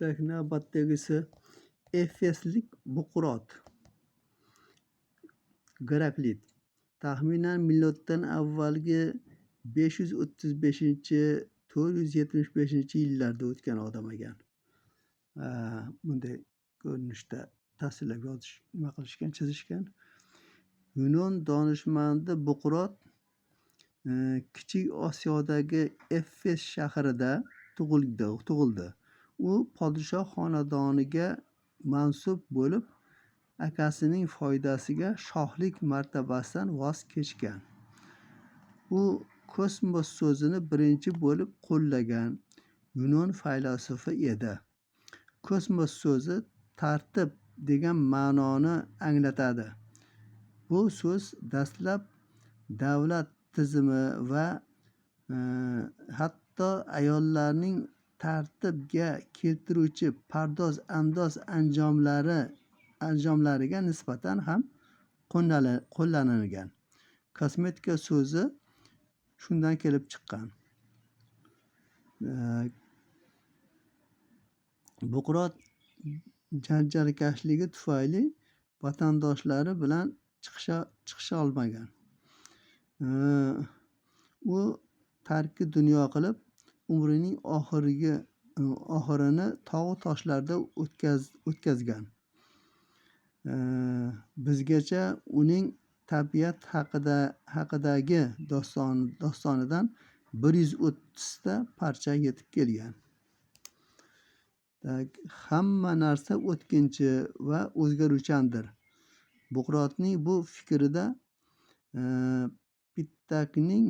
Navbatdagisi Efeslik Buqurot, Geraklit. Taxminan miloddan avvalgi 535-475 yillarda o'tgan odam ekan. Bunday ko'rinishda tasvirlab chizishgan. Yunon donishmandi Buqurot Kichik Osiyodagi Efes shahrida tug'ildi. U podshoh xonadoniga mansub bo'lib, akasining foydasiga shohlik martabasidan voz kechgan. U kosmos so'zini birinchi bo'lib qo'llagan Yunon faylasufi edi. Kosmos so'zi tartib degan ma'noni anglatadi. Bu so'z dastlab davlat tizimi va hatto ayollarning tartibga keltiruvchi pardoz-andoz anjomlariga nisbatan ham qo'llanilgan. Kosmetika so'zi shundan kelib chiqqan. Buqurot janjalkashligi tufayli vatandoshlari bilan chiqisha olmagan. U tarki dunyo qilib, umrining oxirini tog' toshlarda o'tkazgan. Bizgacha uning tabiat haqidagi dostonidan 130 ta parcha yetib kelgan. Hamma narsa o'tkinchi va o'zgaruvchandir. Buqurotning bu fikrida Pittakning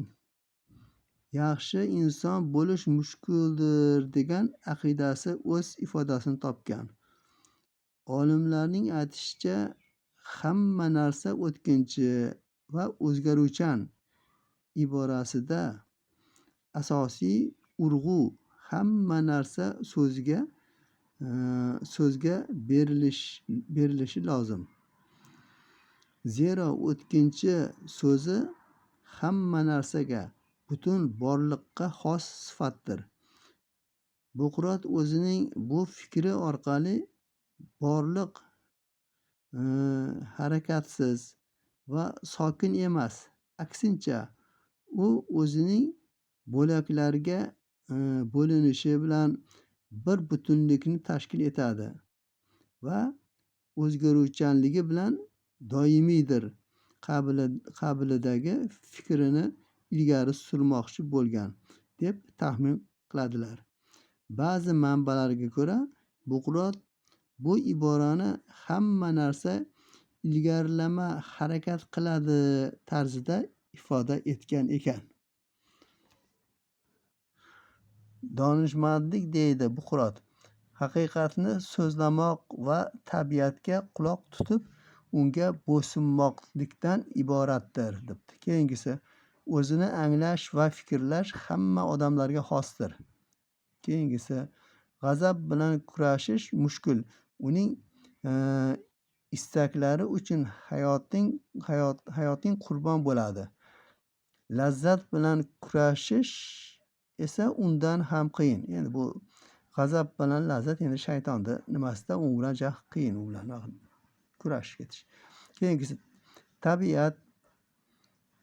yaxshi inson bo'lish mushkuldir degan aqidasi o'z ifodasini topgan. Olimlarning aytishicha, hamma narsa o'tkinchi va o'zgaruvchan iborasida asosiy urg'u hamma narsa so'zga berilishi lozim. Zero o'tkinchi so'zi hamma narsaga, butun borliqqa xos sifatdir. Buqurot o'zining bu fikri orqali borliq harakatsiz va sokin emas, aksincha, u o'zining bo'laklarga bo'linishi bilan bir butunlikni tashkil etadi va o'zgaruvchanligi bilan doimiydir qabilidagi fikrini ilgari surmoqchi bo'lgan deb taxmin qiladilar. Ba'zi manbalarga ko'ra, Buqurot bu iborani hamma narsa ilgarilama harakat qiladi tarzida ifoda etgan ekan. Donishmandlik deydi Buqurot, haqiqatni so'zlamoq va tabiatga quloq tutib, unga bo'ysunmoqlikdan iboratdir, debdi. Keyingisi, o'zini anglash va fikrlash hamma odamlarga xosdir. Keyingisi, g'azab bilan kurashish mushkul. Uning istaklari uchun hayoting qurbon bo'ladi. Lazzat bilan kurashish esa undan ham qiyin. Endi bu g'azab bilan lazzat endi shaytonni nimasida, u bilan qiyin, u bilan kurashib ketish. Keyingisi, tabiat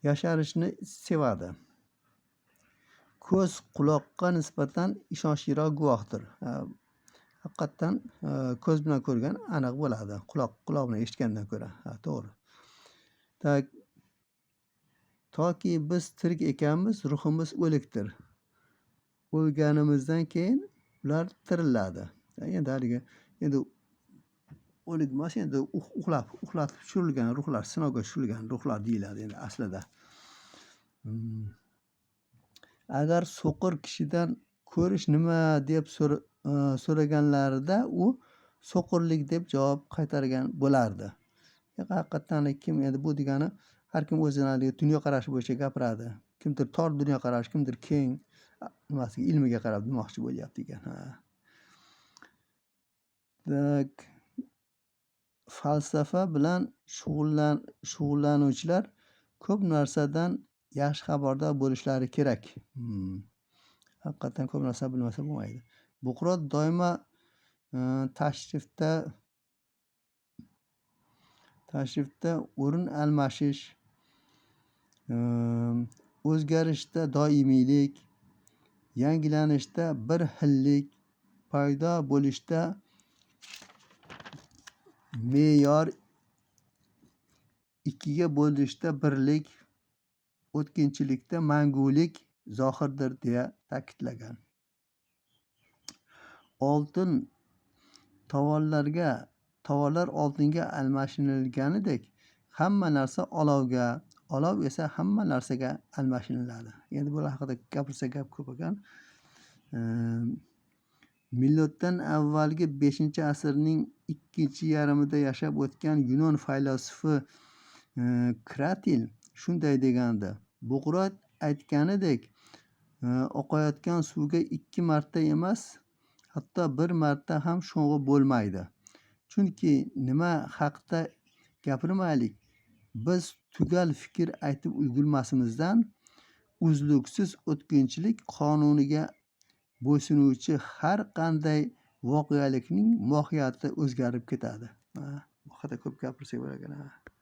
yasharishni sevadi. Ko'z quloqqa nisbatan ishonchliroq guvohdir. Haqiqatdan ko'z bilan ko'rgan aniq bo'ladi, quloq bilan eshitgandan ko'ra. To'g'ri. Toki biz tirik ekanmiz, ruhimiz o'likdir. O'lganimizdan keyin ular tiriladi. Endi o'lik emas, endi uxlatib tushirilgan ruhlar, sinovga tushirilgan ruhlar deyiladi endi aslida. Agar so'qir kishidan ko'rish nima deb so'raganlarida u so'qirlik deb javob qaytargan bo'lardi. Haqiqatdan kim endi bu degani, har kim o'zining dunyoqarashi bo'yicha gapiradi. Kimdir tor dunyoqarash, kimdir keng ilmiga qarab demoqchi bo'lyapti ekan. Falsafa bilan shug'ullanuvchilar ko'p narsadan yaxshi xabardor bo'lishlari kerak. Haqiqatan ko'p narsa bilmasa bo'lmaydi. Buqurot doimo tashrifda o'rin almashish, o'zgarishda doimiylik, yangilanishda bir xillik, paydo bo'lishda me'yor, ikkiga bo'lishda birlik, o'tkinchilikda mangulik zohirdir deya ta'kidlagan. Tovarlar oltinga almashinilganidek hamma narsa olovga, olov esa hamma narsaga almashiniladi. Endi bular haqida gapirsa gap ko'p ekan. Miloddan avvalgi 5-asrning ikkinchi yarmida yashab o'tgan Yunon faylasufi Kratil shunday degandi: Bug'roy aytganidek, oqayotgan suvga 2 marta emas, hatto 1 marta ham sho'ng'i bo'lmaydi. Chunki nima haqda gapirmaylik, biz tugal fikr aytib ulgurmasimizdan uzluksiz o'tkinchilik qonuniga bo'ysunuvchi har qanday voqelikning mohiyati o'zgarib ketadi. Bu haqida ko'p gapirsak bo'lar ekan.